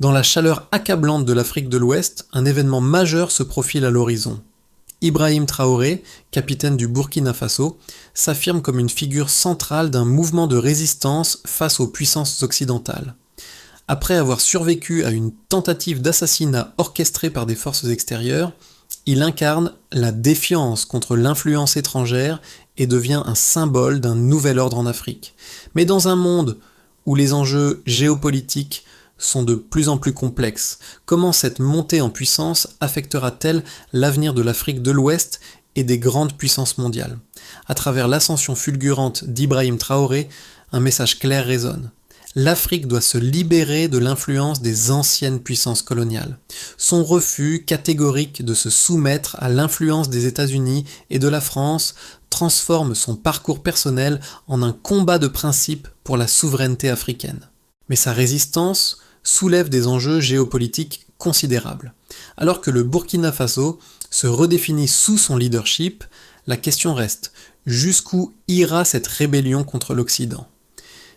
Dans la chaleur accablante de l'Afrique de l'Ouest, un événement majeur se profile à l'horizon. Ibrahim Traoré, capitaine du Burkina Faso, s'affirme comme une figure centrale d'un mouvement de résistance face aux puissances occidentales. Après avoir survécu à une tentative d'assassinat orchestrée par des forces extérieures, il incarne la défiance contre l'influence étrangère et devient un symbole d'un nouvel ordre en Afrique. Mais dans un monde où les enjeux géopolitiques sont de plus en plus complexes, comment cette montée en puissance affectera-t-elle l'avenir de l'Afrique de l'Ouest et des grandes puissances mondiales ? À travers l'ascension fulgurante d'Ibrahim Traoré, un message clair résonne. L'Afrique doit se libérer de l'influence des anciennes puissances coloniales. Son refus catégorique de se soumettre à l'influence des États-Unis et de la France transforme son parcours personnel en un combat de principe pour la souveraineté africaine. Mais sa résistance soulève des enjeux géopolitiques considérables. Alors que le Burkina Faso se redéfinit sous son leadership, la question reste: jusqu'où ira cette rébellion contre l'Occident ?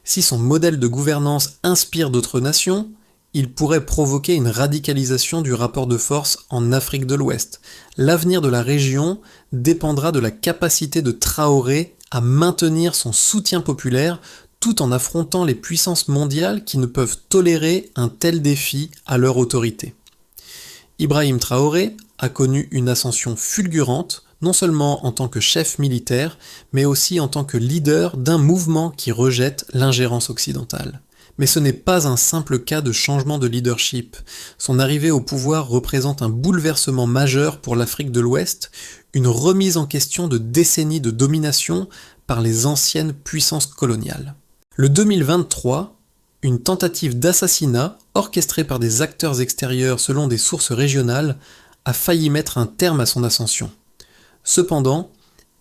Si son modèle de gouvernance inspire d'autres nations, il pourrait provoquer une radicalisation du rapport de force en Afrique de l'Ouest. L'avenir de la région dépendra de la capacité de Traoré à maintenir son soutien populaire tout en affrontant les puissances mondiales qui ne peuvent tolérer un tel défi à leur autorité. Ibrahim Traoré a connu une ascension fulgurante, non seulement en tant que chef militaire, mais aussi en tant que leader d'un mouvement qui rejette l'ingérence occidentale. Mais ce n'est pas un simple cas de changement de leadership. Son arrivée au pouvoir représente un bouleversement majeur pour l'Afrique de l'Ouest, une remise en question de décennies de domination par les anciennes puissances coloniales. Le 2023, une tentative d'assassinat orchestrée par des acteurs extérieurs selon des sources régionales a failli mettre un terme à son ascension. Cependant,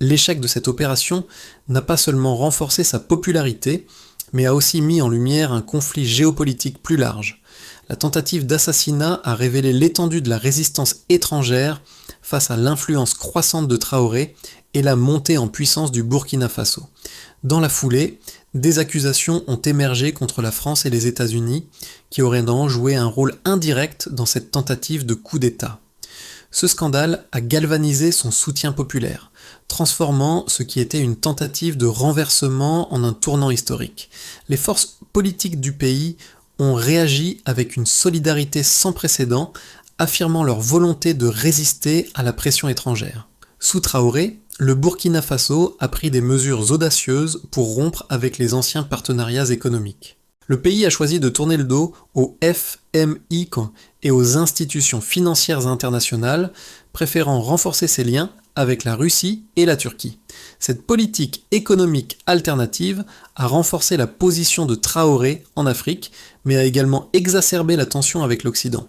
l'échec de cette opération n'a pas seulement renforcé sa popularité, mais a aussi mis en lumière un conflit géopolitique plus large. La tentative d'assassinat a révélé l'étendue de la résistance étrangère face à l'influence croissante de Traoré et la montée en puissance du Burkina Faso. Dans la foulée, des accusations ont émergé contre la France et les États-Unis, qui auraient joué un rôle indirect dans cette tentative de coup d'État. Ce scandale a galvanisé son soutien populaire, transformant ce qui était une tentative de renversement en un tournant historique. Les forces politiques du pays ont réagi avec une solidarité sans précédent, affirmant leur volonté de résister à la pression étrangère. Sous Traoré, le Burkina Faso a pris des mesures audacieuses pour rompre avec les anciens partenariats économiques. Le pays a choisi de tourner le dos au FMI et aux institutions financières internationales, préférant renforcer ses liens avec la Russie et la Turquie. Cette politique économique alternative a renforcé la position de Traoré en Afrique, mais a également exacerbé la tension avec l'Occident.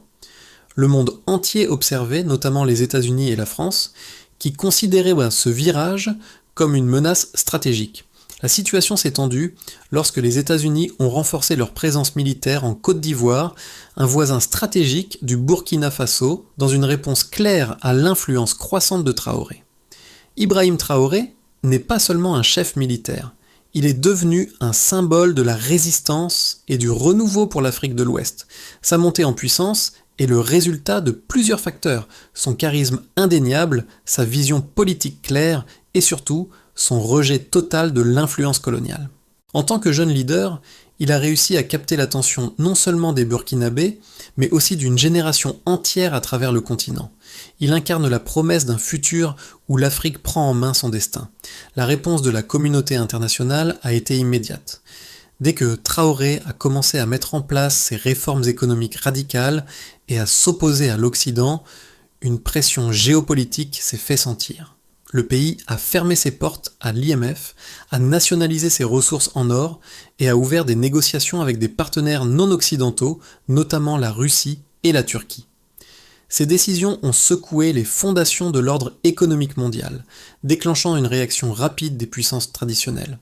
Le monde entier observait, notamment les États-Unis et la France, qui considéraient ce virage comme une menace stratégique. La situation s'est tendue lorsque les États-Unis ont renforcé leur présence militaire en Côte d'Ivoire, un voisin stratégique du Burkina Faso, dans une réponse claire à l'influence croissante de Traoré. Ibrahim Traoré n'est pas seulement un chef militaire, il est devenu un symbole de la résistance et du renouveau pour l'Afrique de l'Ouest. Sa montée en puissance est le résultat de plusieurs facteurs, son charisme indéniable, sa vision politique claire et surtout son rejet total de l'influence coloniale. En tant que jeune leader, il a réussi à capter l'attention non seulement des Burkinabés, mais aussi d'une génération entière à travers le continent. Il incarne la promesse d'un futur où l'Afrique prend en main son destin. La réponse de la communauté internationale a été immédiate. Dès que Traoré a commencé à mettre en place ses réformes économiques radicales et à s'opposer à l'Occident, une pression géopolitique s'est fait sentir. Le pays a fermé ses portes à l'IMF, a nationalisé ses ressources en or et a ouvert des négociations avec des partenaires non occidentaux, notamment la Russie et la Turquie. Ces décisions ont secoué les fondations de l'ordre économique mondial, déclenchant une réaction rapide des puissances traditionnelles.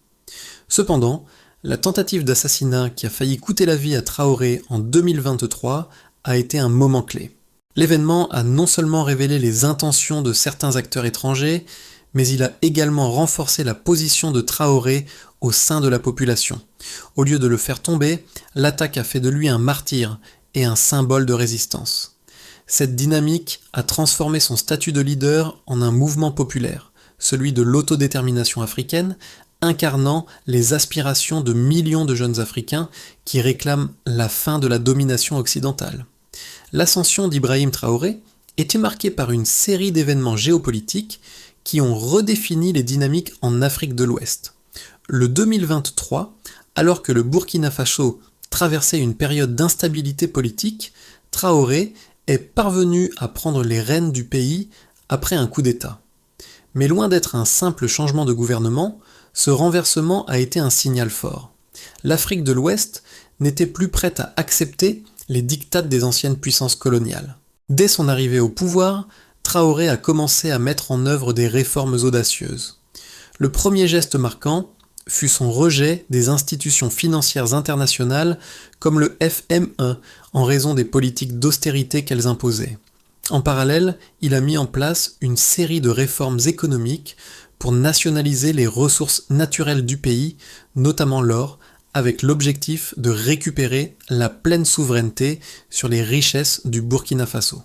Cependant, la tentative d'assassinat qui a failli coûter la vie à Traoré en 2023 a été un moment clé. L'événement a non seulement révélé les intentions de certains acteurs étrangers, mais il a également renforcé la position de Traoré au sein de la population. Au lieu de le faire tomber, l'attaque a fait de lui un martyr et un symbole de résistance. Cette dynamique a transformé son statut de leader en un mouvement populaire, celui de l'autodétermination africaine, incarnant les aspirations de millions de jeunes Africains qui réclament la fin de la domination occidentale. L'ascension d'Ibrahim Traoré était marquée par une série d'événements géopolitiques qui ont redéfini les dynamiques en Afrique de l'Ouest. Le 2023, alors que le Burkina Faso traversait une période d'instabilité politique, Traoré est parvenu à prendre les rênes du pays après un coup d'État. Mais loin d'être un simple changement de gouvernement, ce renversement a été un signal fort. L'Afrique de l'Ouest n'était plus prête à accepter les diktats des anciennes puissances coloniales. Dès son arrivée au pouvoir, Traoré a commencé à mettre en œuvre des réformes audacieuses. Le premier geste marquant fut son rejet des institutions financières internationales comme le FME en raison des politiques d'austérité qu'elles imposaient. En parallèle, il a mis en place une série de réformes économiques pour nationaliser les ressources naturelles du pays, notamment l'or, avec l'objectif de récupérer la pleine souveraineté sur les richesses du Burkina Faso.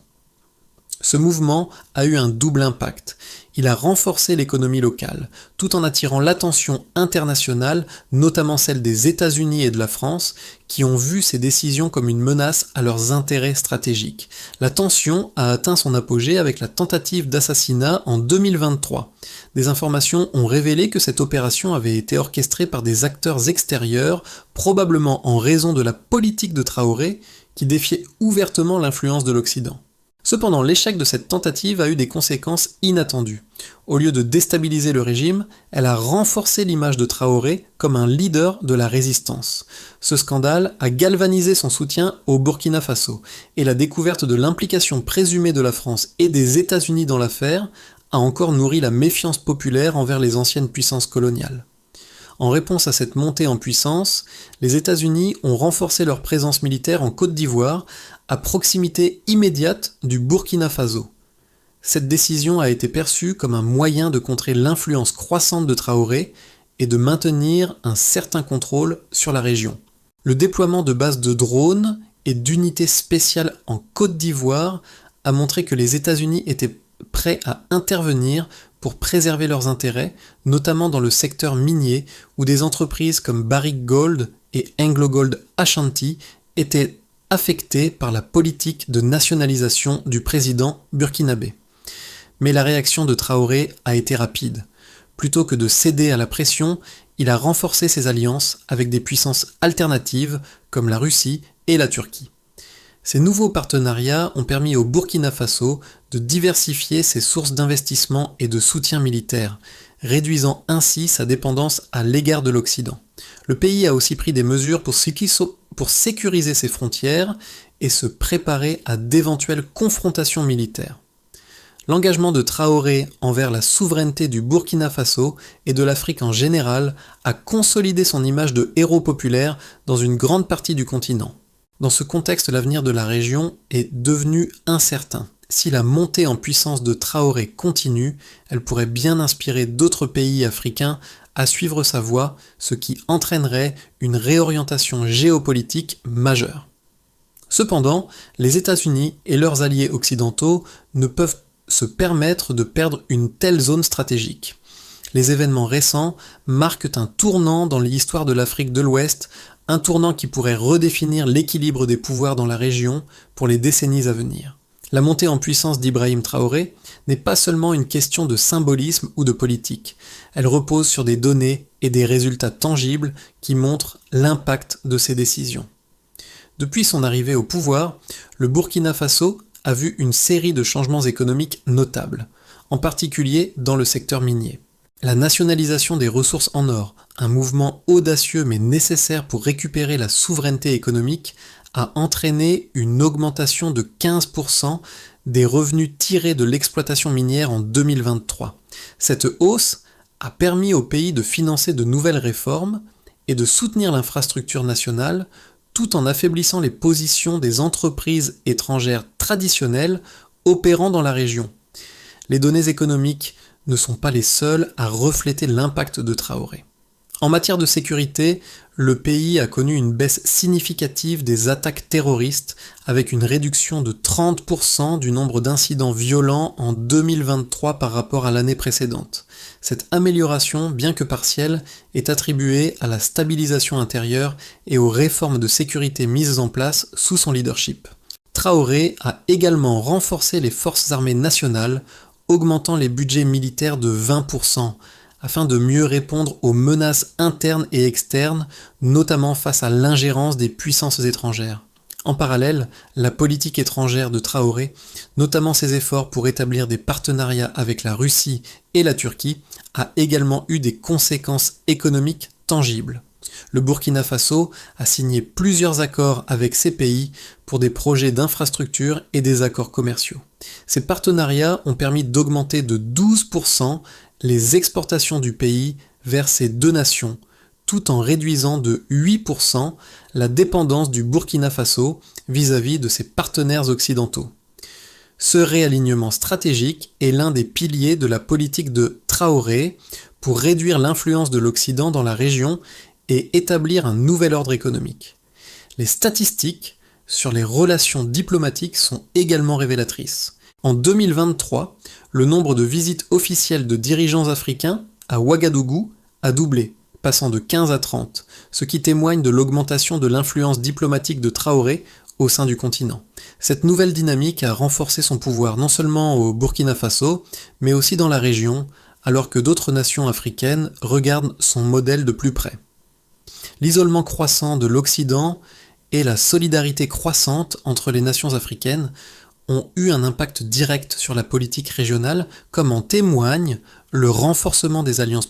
Ce mouvement a eu un double impact. Il a renforcé l'économie locale, tout en attirant l'attention internationale, notamment celle des États-Unis et de la France, qui ont vu ces décisions comme une menace à leurs intérêts stratégiques. La tension a atteint son apogée avec la tentative d'assassinat en 2023. Des informations ont révélé que cette opération avait été orchestrée par des acteurs extérieurs, probablement en raison de la politique de Traoré, qui défiait ouvertement l'influence de l'Occident. Cependant, l'échec de cette tentative a eu des conséquences inattendues. Au lieu de déstabiliser le régime, elle a renforcé l'image de Traoré comme un leader de la résistance. Ce scandale a galvanisé son soutien au Burkina Faso, et la découverte de l'implication présumée de la France et des États-Unis dans l'affaire a encore nourri la méfiance populaire envers les anciennes puissances coloniales. En réponse à cette montée en puissance, les États-Unis ont renforcé leur présence militaire en Côte d'Ivoire, à proximité immédiate du Burkina Faso. Cette décision a été perçue comme un moyen de contrer l'influence croissante de Traoré et de maintenir un certain contrôle sur la région. Le déploiement de bases de drones et d'unités spéciales en Côte d'Ivoire a montré que les États-Unis étaient prêts à intervenir pour préserver leurs intérêts, notamment dans le secteur minier où des entreprises comme Barrick Gold et AngloGold Ashanti étaient affectées par la politique de nationalisation du président burkinabé. Mais la réaction de Traoré a été rapide. Plutôt que de céder à la pression, il a renforcé ses alliances avec des puissances alternatives comme la Russie et la Turquie. Ces nouveaux partenariats ont permis au Burkina Faso de diversifier ses sources d'investissement et de soutien militaire, réduisant ainsi sa dépendance à l'égard de l'Occident. Le pays a aussi pris des mesures pour sécuriser ses frontières et se préparer à d'éventuelles confrontations militaires. L'engagement de Traoré envers la souveraineté du Burkina Faso et de l'Afrique en général a consolidé son image de héros populaire dans une grande partie du continent. Dans ce contexte, l'avenir de la région est devenu incertain. Si la montée en puissance de Traoré continue, elle pourrait bien inspirer d'autres pays africains à suivre sa voie, ce qui entraînerait une réorientation géopolitique majeure. Cependant, les États-Unis et leurs alliés occidentaux ne peuvent se permettre de perdre une telle zone stratégique. Les événements récents marquent un tournant dans l'histoire de l'Afrique de l'Ouest, un tournant qui pourrait redéfinir l'équilibre des pouvoirs dans la région pour les décennies à venir. La montée en puissance d'Ibrahim Traoré n'est pas seulement une question de symbolisme ou de politique, elle repose sur des données et des résultats tangibles qui montrent l'impact de ses décisions. Depuis son arrivée au pouvoir, le Burkina Faso a vu une série de changements économiques notables, en particulier dans le secteur minier. La nationalisation des ressources en or, un mouvement audacieux mais nécessaire pour récupérer la souveraineté économique, a entraîné une augmentation de 15% des revenus tirés de l'exploitation minière en 2023. Cette hausse a permis au pays de financer de nouvelles réformes et de soutenir l'infrastructure nationale tout en affaiblissant les positions des entreprises étrangères traditionnelles opérant dans la région. Les données économiques ne sont pas les seules à refléter l'impact de Traoré. En matière de sécurité, le pays a connu une baisse significative des attaques terroristes avec une réduction de 30% du nombre d'incidents violents en 2023 par rapport à l'année précédente. Cette amélioration, bien que partielle, est attribuée à la stabilisation intérieure et aux réformes de sécurité mises en place sous son leadership. Traoré a également renforcé les forces armées nationales, augmentant les budgets militaires de 20%, afin de mieux répondre aux menaces internes et externes, notamment face à l'ingérence des puissances étrangères. En parallèle, la politique étrangère de Traoré, notamment ses efforts pour établir des partenariats avec la Russie et la Turquie, a également eu des conséquences économiques tangibles. Le Burkina Faso a signé plusieurs accords avec ces pays pour des projets d'infrastructures et des accords commerciaux. Ces partenariats ont permis d'augmenter de 12% les exportations du pays vers ces deux nations, tout en réduisant de 8% la dépendance du Burkina Faso vis-à-vis de ses partenaires occidentaux. Ce réalignement stratégique est l'un des piliers de la politique de Traoré pour réduire l'influence de l'Occident dans la région et établir un nouvel ordre économique. Les statistiques sur les relations diplomatiques sont également révélatrices. En 2023, le nombre de visites officielles de dirigeants africains à Ouagadougou a doublé, passant de 15 à 30, ce qui témoigne de l'augmentation de l'influence diplomatique de Traoré au sein du continent. Cette nouvelle dynamique a renforcé son pouvoir non seulement au Burkina Faso, mais aussi dans la région, alors que d'autres nations africaines regardent son modèle de plus près. L'isolement croissant de l'Occident et la solidarité croissante entre les nations africaines ont eu un impact direct sur la politique régionale, comme en témoigne le renforcement des alliances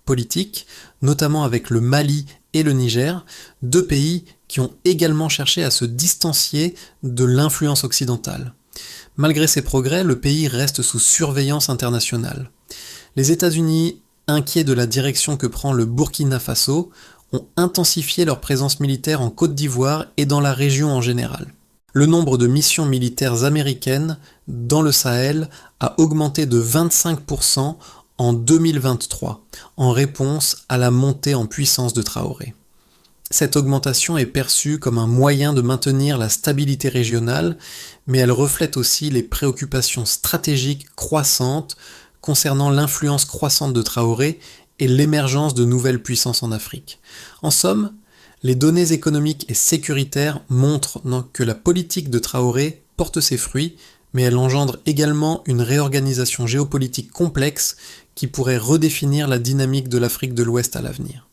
politiques, notamment avec le Mali et le Niger, deux pays qui ont également cherché à se distancier de l'influence occidentale. Malgré ces progrès, le pays reste sous surveillance internationale. Les États-Unis, inquiets de la direction que prend le Burkina Faso, ont intensifié leur présence militaire en Côte d'Ivoire et dans la région en général. Le nombre de missions militaires américaines dans le Sahel a augmenté de 25% en 2023, en réponse à la montée en puissance de Traoré. Cette augmentation est perçue comme un moyen de maintenir la stabilité régionale, mais elle reflète aussi les préoccupations stratégiques croissantes concernant l'influence croissante de Traoré et l'émergence de nouvelles puissances en Afrique. En somme, les données économiques et sécuritaires montrent que la politique de Traoré porte ses fruits, mais elle engendre également une réorganisation géopolitique complexe qui pourrait redéfinir la dynamique de l'Afrique de l'Ouest à l'avenir.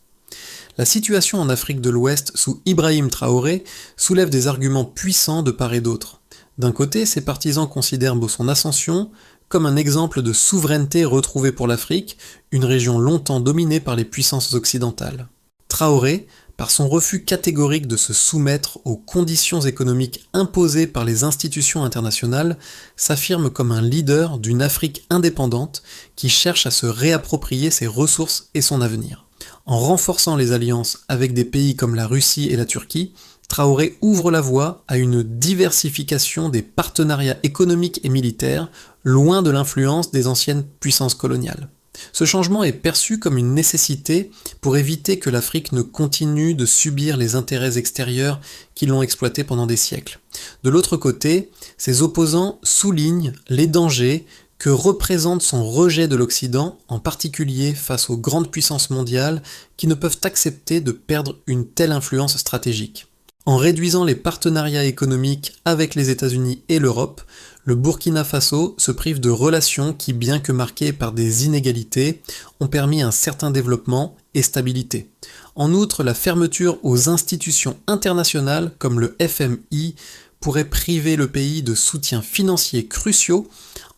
La situation en Afrique de l'Ouest sous Ibrahim Traoré soulève des arguments puissants de part et d'autre. D'un côté, ses partisans considèrent son ascension comme un exemple de souveraineté retrouvée pour l'Afrique, une région longtemps dominée par les puissances occidentales. Traoré, par son refus catégorique de se soumettre aux conditions économiques imposées par les institutions internationales, s'affirme comme un leader d'une Afrique indépendante qui cherche à se réapproprier ses ressources et son avenir. En renforçant les alliances avec des pays comme la Russie et la Turquie, Traoré ouvre la voie à une diversification des partenariats économiques et militaires, loin de l'influence des anciennes puissances coloniales. Ce changement est perçu comme une nécessité pour éviter que l'Afrique ne continue de subir les intérêts extérieurs qui l'ont exploité pendant des siècles. De l'autre côté, ses opposants soulignent les dangers que représente son rejet de l'Occident, en particulier face aux grandes puissances mondiales qui ne peuvent accepter de perdre une telle influence stratégique. En réduisant les partenariats économiques avec les États-Unis et l'Europe, le Burkina Faso se prive de relations qui, bien que marquées par des inégalités, ont permis un certain développement et stabilité. En outre, la fermeture aux institutions internationales comme le FMI pourrait priver le pays de soutiens financiers cruciaux,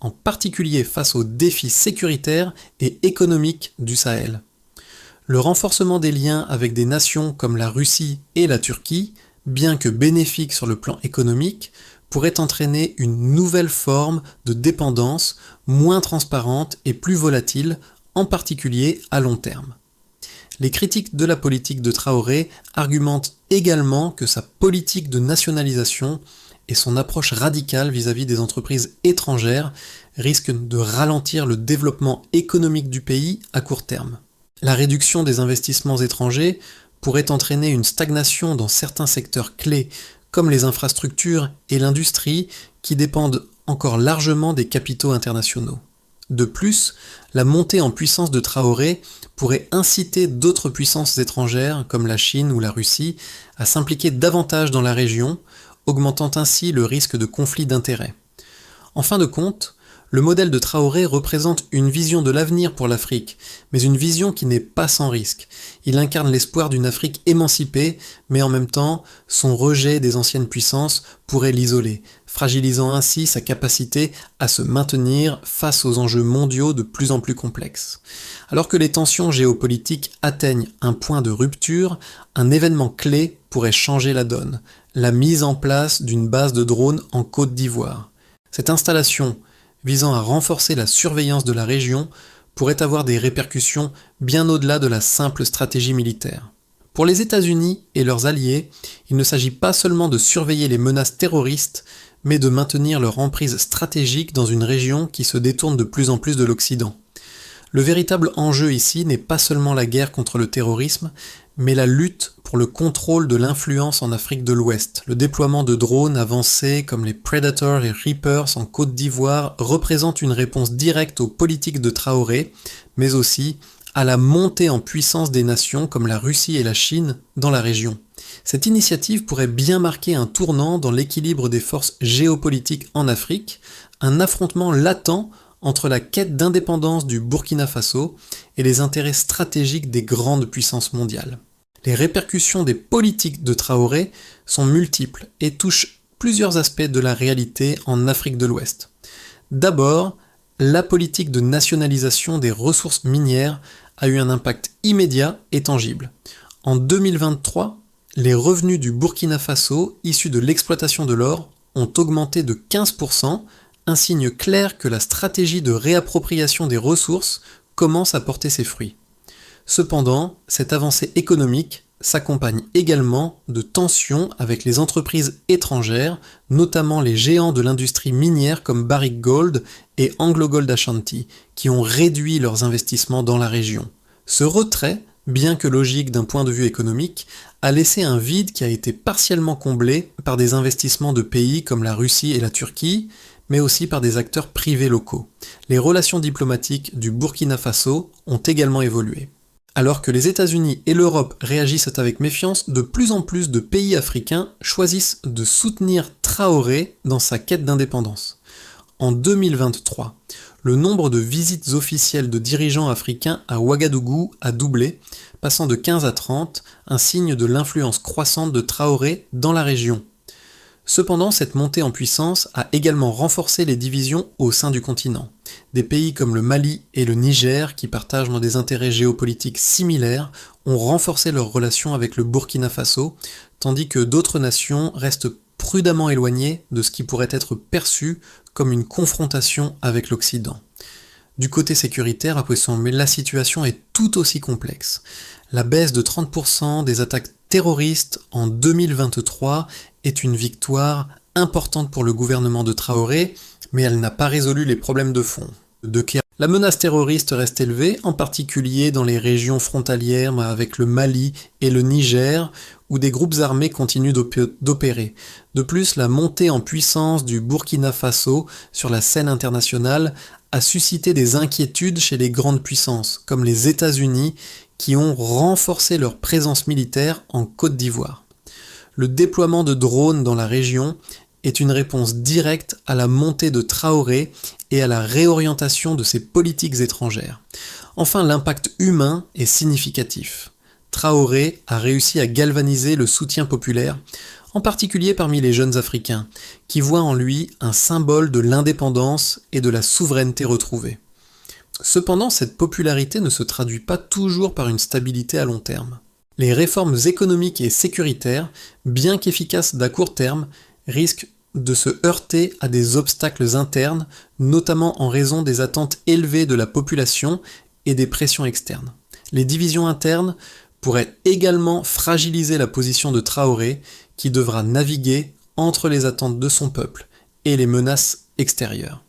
en particulier face aux défis sécuritaires et économiques du Sahel. Le renforcement des liens avec des nations comme la Russie et la Turquie, bien que bénéfique sur le plan économique, pourrait entraîner une nouvelle forme de dépendance moins transparente et plus volatile, en particulier à long terme. Les critiques de la politique de Traoré argumentent également que sa politique de nationalisation et son approche radicale vis-à-vis des entreprises étrangères risquent de ralentir le développement économique du pays à court terme. La réduction des investissements étrangers pourrait entraîner une stagnation dans certains secteurs clés, comme les infrastructures et l'industrie, qui dépendent encore largement des capitaux internationaux. De plus, la montée en puissance de Traoré pourrait inciter d'autres puissances étrangères, comme la Chine ou la Russie, à s'impliquer davantage dans la région, augmentant ainsi le risque de conflit d'intérêts. En fin de compte, le modèle de Traoré représente une vision de l'avenir pour l'Afrique, mais une vision qui n'est pas sans risque. Il incarne l'espoir d'une Afrique émancipée, mais en même temps, son rejet des anciennes puissances pourrait l'isoler, fragilisant ainsi sa capacité à se maintenir face aux enjeux mondiaux de plus en plus complexes. Alors que les tensions géopolitiques atteignent un point de rupture, un événement clé pourrait changer la donne, la mise en place d'une base de drones en Côte d'Ivoire. Cette installation, visant à renforcer la surveillance de la région, pourrait avoir des répercussions bien au-delà de la simple stratégie militaire. Pour les États-Unis et leurs alliés, il ne s'agit pas seulement de surveiller les menaces terroristes, mais de maintenir leur emprise stratégique dans une région qui se détourne de plus en plus de l'Occident. Le véritable enjeu ici n'est pas seulement la guerre contre le terrorisme, mais la lutte pour le contrôle de l'influence en Afrique de l'Ouest. Le déploiement de drones avancés comme les Predator et Reapers en Côte d'Ivoire représente une réponse directe aux politiques de Traoré, mais aussi à la montée en puissance des nations comme la Russie et la Chine dans la région. Cette initiative pourrait bien marquer un tournant dans l'équilibre des forces géopolitiques en Afrique, un affrontement latent entre la quête d'indépendance du Burkina Faso et les intérêts stratégiques des grandes puissances mondiales. Les répercussions des politiques de Traoré sont multiples et touchent plusieurs aspects de la réalité en Afrique de l'Ouest. D'abord, la politique de nationalisation des ressources minières a eu un impact immédiat et tangible. En 2023, les revenus du Burkina Faso issus de l'exploitation de l'or ont augmenté de 15%, un signe clair que la stratégie de réappropriation des ressources commence à porter ses fruits. Cependant, cette avancée économique s'accompagne également de tensions avec les entreprises étrangères, notamment les géants de l'industrie minière comme Barrick Gold et AngloGold Ashanti, qui ont réduit leurs investissements dans la région. Ce retrait, bien que logique d'un point de vue économique, a laissé un vide qui a été partiellement comblé par des investissements de pays comme la Russie et la Turquie, mais aussi par des acteurs privés locaux. Les relations diplomatiques du Burkina Faso ont également évolué. Alors que les États-Unis et l'Europe réagissent avec méfiance, de plus en plus de pays africains choisissent de soutenir Traoré dans sa quête d'indépendance. En 2023, le nombre de visites officielles de dirigeants africains à Ouagadougou a doublé, passant de 15 à 30, un signe de l'influence croissante de Traoré dans la région. Cependant, cette montée en puissance a également renforcé les divisions au sein du continent. Des pays comme le Mali et le Niger, qui partagent des intérêts géopolitiques similaires, ont renforcé leurs relations avec le Burkina Faso, tandis que d'autres nations restent prudemment éloignées de ce qui pourrait être perçu comme une confrontation avec l'Occident. Du côté sécuritaire, mais la situation est tout aussi complexe. La baisse de 30% des attaques terroristes en 2023 est une victoire importante pour le gouvernement de Traoré, mais elle n'a pas résolu les problèmes de fond. La menace terroriste reste élevée, en particulier dans les régions frontalières avec le Mali et le Niger, où des groupes armés continuent d'opérer. De plus, la montée en puissance du Burkina Faso sur la scène internationale a suscité des inquiétudes chez les grandes puissances, comme les États-Unis, qui ont renforcé leur présence militaire en Côte d'Ivoire. Le déploiement de drones dans la région est une réponse directe à la montée de Traoré et à la réorientation de ses politiques étrangères. Enfin, l'impact humain est significatif. Traoré a réussi à galvaniser le soutien populaire, en particulier parmi les jeunes Africains, qui voient en lui un symbole de l'indépendance et de la souveraineté retrouvée. Cependant, cette popularité ne se traduit pas toujours par une stabilité à long terme. Les réformes économiques et sécuritaires, bien qu'efficaces d'à court terme, risquent de se heurter à des obstacles internes, notamment en raison des attentes élevées de la population et des pressions externes. Les divisions internes pourraient également fragiliser la position de Traoré, qui devra naviguer entre les attentes de son peuple et les menaces extérieures.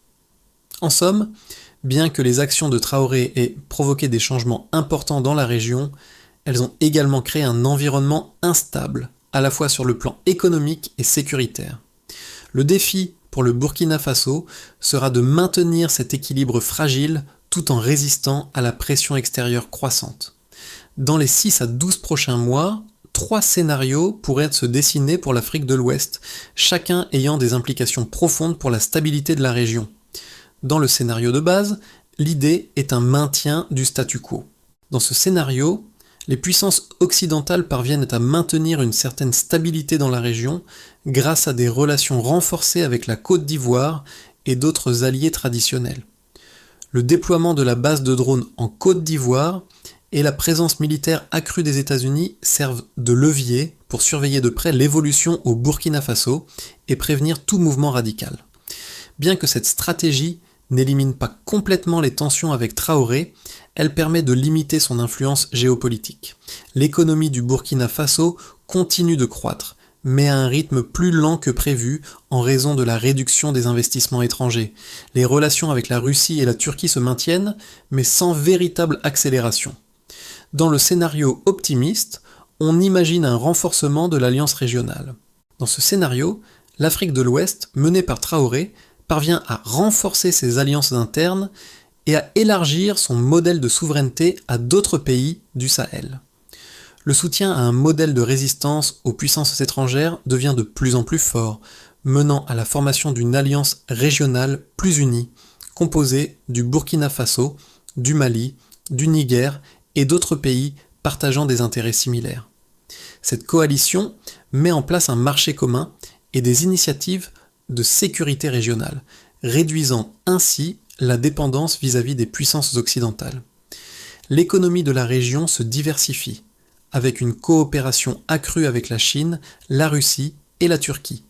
En somme, Bien que les actions de Traoré aient provoqué des changements importants dans la région, elles ont également créé un environnement instable, à la fois sur le plan économique et sécuritaire. Le défi pour le Burkina Faso sera de maintenir cet équilibre fragile tout en résistant à la pression extérieure croissante. Dans les 6 à 12 prochains mois, 3 scénarios pourraient se dessiner pour l'Afrique de l'Ouest, chacun ayant des implications profondes pour la stabilité de la région. Dans le scénario de base, l'idée est un maintien du statu quo. Dans ce scénario, les puissances occidentales parviennent à maintenir une certaine stabilité dans la région grâce à des relations renforcées avec la Côte d'Ivoire et d'autres alliés traditionnels. Le déploiement de la base de drones en Côte d'Ivoire et la présence militaire accrue des États-Unis servent de levier pour surveiller de près l'évolution au Burkina Faso et prévenir tout mouvement radical. Bien que cette stratégie n'élimine pas complètement les tensions avec Traoré, elle permet de limiter son influence géopolitique. L'économie du Burkina Faso continue de croître, mais à un rythme plus lent que prévu en raison de la réduction des investissements étrangers. Les relations avec la Russie et la Turquie se maintiennent, mais sans véritable accélération. Dans le scénario optimiste, on imagine un renforcement de l'alliance régionale. Dans ce scénario, l'Afrique de l'Ouest, menée par Traoré, parvient à renforcer ses alliances internes et à élargir son modèle de souveraineté à d'autres pays du Sahel. Le soutien à un modèle de résistance aux puissances étrangères devient de plus en plus fort, menant à la formation d'une alliance régionale plus unie, composée du Burkina Faso, du Mali, du Niger et d'autres pays partageant des intérêts similaires. Cette coalition met en place un marché commun et des initiatives de sécurité régionale, réduisant ainsi la dépendance vis-à-vis des puissances occidentales. L'économie de la région se diversifie, avec une coopération accrue avec la Chine, la Russie et la Turquie.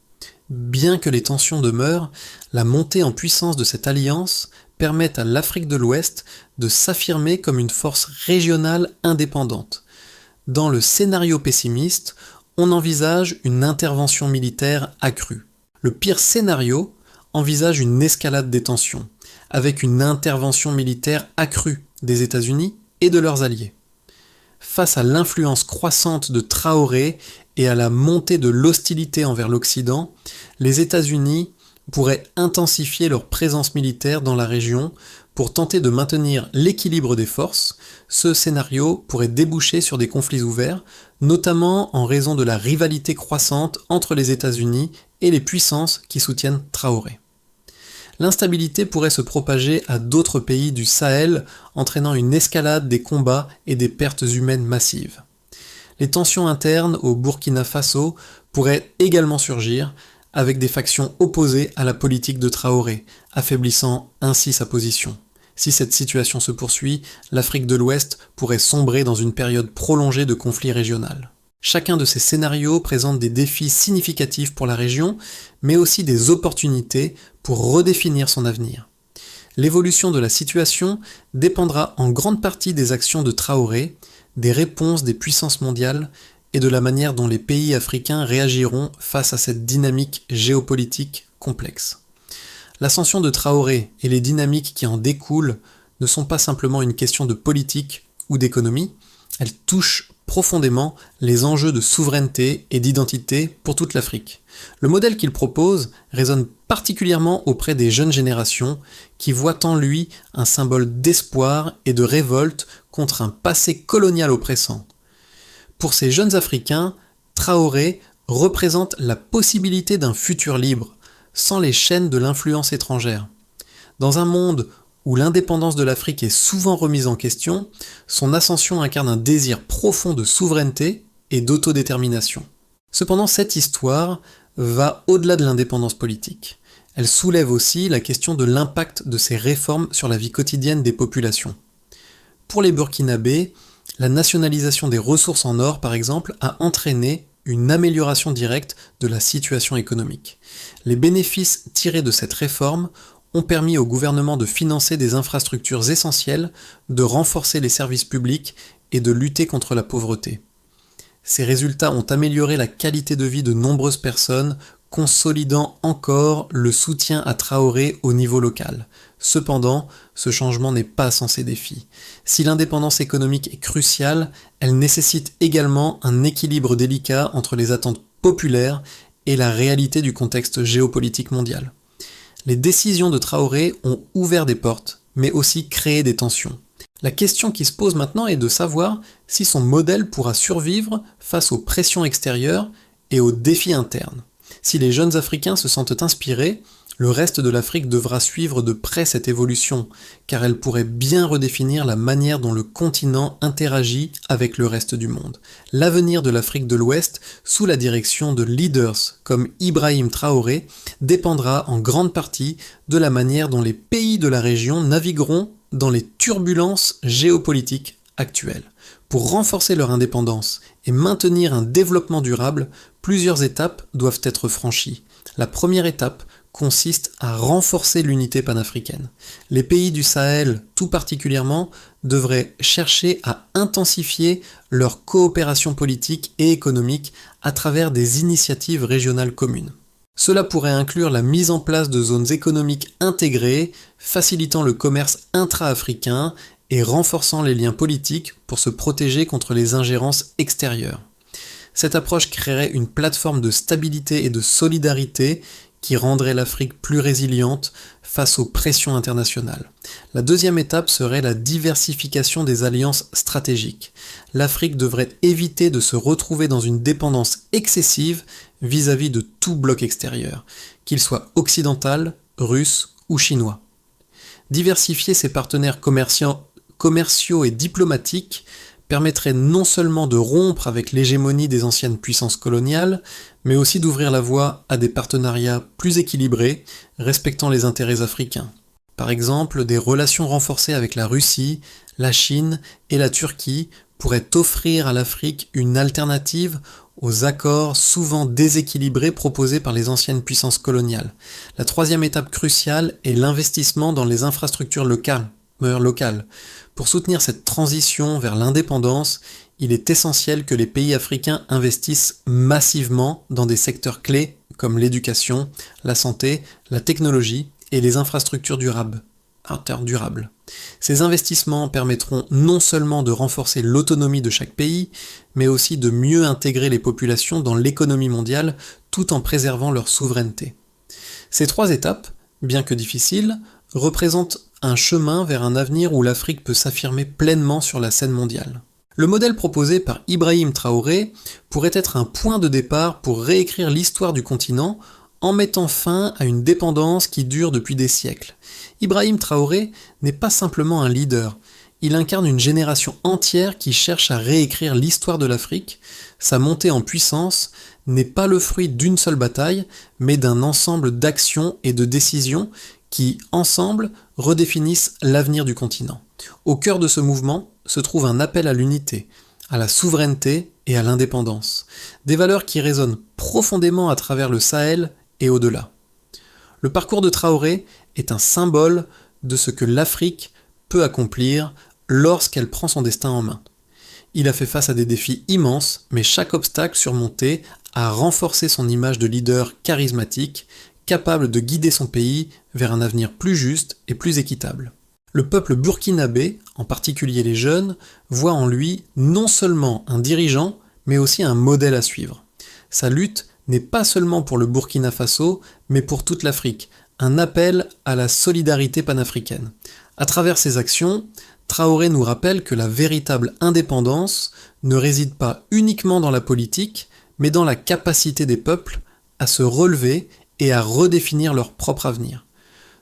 Bien que les tensions demeurent, la montée en puissance de cette alliance permet à l'Afrique de l'Ouest de s'affirmer comme une force régionale indépendante. Dans le scénario pessimiste, on envisage une intervention militaire accrue. Le pire scénario envisage une escalade des tensions, avec une intervention militaire accrue des États-Unis et de leurs alliés. Face à l'influence croissante de Traoré et à la montée de l'hostilité envers l'Occident, les États-Unis pourraient intensifier leur présence militaire dans la région pour tenter de maintenir l'équilibre des forces. Ce scénario pourrait déboucher sur des conflits ouverts, notamment en raison de la rivalité croissante entre les États-Unis et les puissances qui soutiennent Traoré. L'instabilité pourrait se propager à d'autres pays du Sahel, entraînant une escalade des combats et des pertes humaines massives. Les tensions internes au Burkina Faso pourraient également surgir, avec des factions opposées à la politique de Traoré, affaiblissant ainsi sa position. Si cette situation se poursuit, l'Afrique de l'Ouest pourrait sombrer dans une période prolongée de conflit régional. Chacun de ces scénarios présente des défis significatifs pour la région, mais aussi des opportunités pour redéfinir son avenir. L'évolution de la situation dépendra en grande partie des actions de Traoré, des réponses des puissances mondiales et de la manière dont les pays africains réagiront face à cette dynamique géopolitique complexe. L'ascension de Traoré et les dynamiques qui en découlent ne sont pas simplement une question de politique ou d'économie, elles touchent profondément les enjeux de souveraineté et d'identité pour toute l'Afrique. Le modèle qu'il propose résonne particulièrement auprès des jeunes générations qui voient en lui un symbole d'espoir et de révolte contre un passé colonial oppressant. Pour ces jeunes Africains, Traoré représente la possibilité d'un futur libre, sans les chaînes de l'influence étrangère. Dans un monde où l'indépendance de l'Afrique est souvent remise en question, son ascension incarne un désir profond de souveraineté et d'autodétermination. Cependant, cette histoire va au-delà de l'indépendance politique. Elle soulève aussi la question de l'impact de ces réformes sur la vie quotidienne des populations. Pour les Burkinabés, la nationalisation des ressources en or, par exemple, a entraîné une amélioration directe de la situation économique. Les bénéfices tirés de cette réforme ont permis au gouvernement de financer des infrastructures essentielles, de renforcer les services publics et de lutter contre la pauvreté. Ces résultats ont amélioré la qualité de vie de nombreuses personnes, consolidant encore le soutien à Traoré au niveau local. Cependant, ce changement n'est pas sans ses défis. Si l'indépendance économique est cruciale, elle nécessite également un équilibre délicat entre les attentes populaires et la réalité du contexte géopolitique mondial. Les décisions de Traoré ont ouvert des portes, mais aussi créé des tensions. La question qui se pose maintenant est de savoir si son modèle pourra survivre face aux pressions extérieures et aux défis internes. Si les jeunes Africains se sentent inspirés, le reste de l'Afrique devra suivre de près cette évolution, car elle pourrait bien redéfinir la manière dont le continent interagit avec le reste du monde. L'avenir de l'Afrique de l'Ouest, sous la direction de leaders comme Ibrahim Traoré, dépendra en grande partie de la manière dont les pays de la région navigueront dans les turbulences géopolitiques actuelles. Pour renforcer leur indépendance et maintenir un développement durable, plusieurs étapes doivent être franchies. La première étape consiste à renforcer l'unité panafricaine. Les pays du Sahel, tout particulièrement, devraient chercher à intensifier leur coopération politique et économique à travers des initiatives régionales communes. Cela pourrait inclure la mise en place de zones économiques intégrées, facilitant le commerce intra-africain et renforçant les liens politiques pour se protéger contre les ingérences extérieures. Cette approche créerait une plateforme de stabilité et de solidarité qui rendrait l'Afrique plus résiliente face aux pressions internationales. La deuxième étape serait la diversification des alliances stratégiques. L'Afrique devrait éviter de se retrouver dans une dépendance excessive vis-à-vis de tout bloc extérieur, qu'il soit occidental, russe ou chinois. Diversifier ses partenaires commerciaux et diplomatiques permettrait non seulement de rompre avec l'hégémonie des anciennes puissances coloniales, mais aussi d'ouvrir la voie à des partenariats plus équilibrés, respectant les intérêts africains. Par exemple, des relations renforcées avec la Russie, la Chine et la Turquie pourraient offrir à l'Afrique une alternative aux accords souvent déséquilibrés proposés par les anciennes puissances coloniales. La troisième étape cruciale est l'investissement dans les infrastructures locales. Pour soutenir cette transition vers l'indépendance, il est essentiel que les pays africains investissent massivement dans des secteurs clés comme l'éducation, la santé, la technologie et les infrastructures durables. Ces investissements permettront non seulement de renforcer l'autonomie de chaque pays, mais aussi de mieux intégrer les populations dans l'économie mondiale tout en préservant leur souveraineté. Ces trois étapes, bien que difficiles, représentent un chemin vers un avenir où l'Afrique peut s'affirmer pleinement sur la scène mondiale. Le modèle proposé par Ibrahim Traoré pourrait être un point de départ pour réécrire l'histoire du continent en mettant fin à une dépendance qui dure depuis des siècles. Ibrahim Traoré n'est pas simplement un leader, il incarne une génération entière qui cherche à réécrire l'histoire de l'Afrique. Sa montée en puissance n'est pas le fruit d'une seule bataille, mais d'un ensemble d'actions et de décisions qui, ensemble, redéfinissent l'avenir du continent. Au cœur de ce mouvement se trouve un appel à l'unité, à la souveraineté et à l'indépendance, des valeurs qui résonnent profondément à travers le Sahel et au-delà. Le parcours de Traoré est un symbole de ce que l'Afrique peut accomplir lorsqu'elle prend son destin en main. Il a fait face à des défis immenses, mais chaque obstacle surmonté a renforcé son image de leader charismatique, capable de guider son pays vers un avenir plus juste et plus équitable. Le peuple burkinabé, en particulier les jeunes, voit en lui non seulement un dirigeant, mais aussi un modèle à suivre. Sa lutte n'est pas seulement pour le Burkina Faso, mais pour toute l'Afrique, un appel à la solidarité panafricaine. À travers ses actions, Traoré nous rappelle que la véritable indépendance ne réside pas uniquement dans la politique, mais dans la capacité des peuples à se relever et à redéfinir leur propre avenir.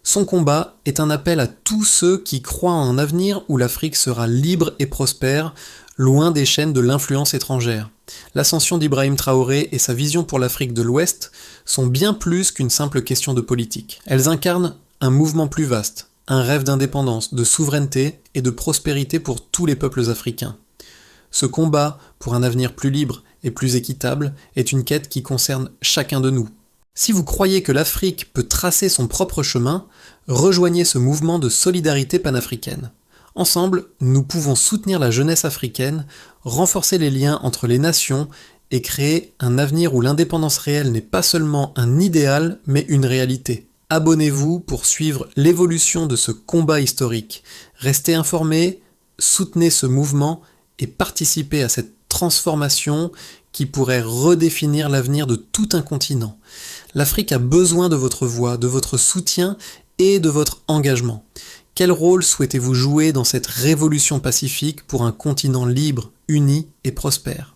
Son combat est un appel à tous ceux qui croient en un avenir où l'Afrique sera libre et prospère, loin des chaînes de l'influence étrangère. L'ascension d'Ibrahim Traoré et sa vision pour l'Afrique de l'Ouest sont bien plus qu'une simple question de politique. Elles incarnent un mouvement plus vaste, un rêve d'indépendance, de souveraineté et de prospérité pour tous les peuples africains. Ce combat pour un avenir plus libre et plus équitable est une quête qui concerne chacun de nous. Si vous croyez que l'Afrique peut tracer son propre chemin, rejoignez ce mouvement de solidarité panafricaine. Ensemble, nous pouvons soutenir la jeunesse africaine, renforcer les liens entre les nations et créer un avenir où l'indépendance réelle n'est pas seulement un idéal, mais une réalité. Abonnez-vous pour suivre l'évolution de ce combat historique. Restez informés, soutenez ce mouvement et participez à cette transformation qui pourrait redéfinir l'avenir de tout un continent. L'Afrique a besoin de votre voix, de votre soutien et de votre engagement. Quel rôle souhaitez-vous jouer dans cette révolution pacifique pour un continent libre, uni et prospère ?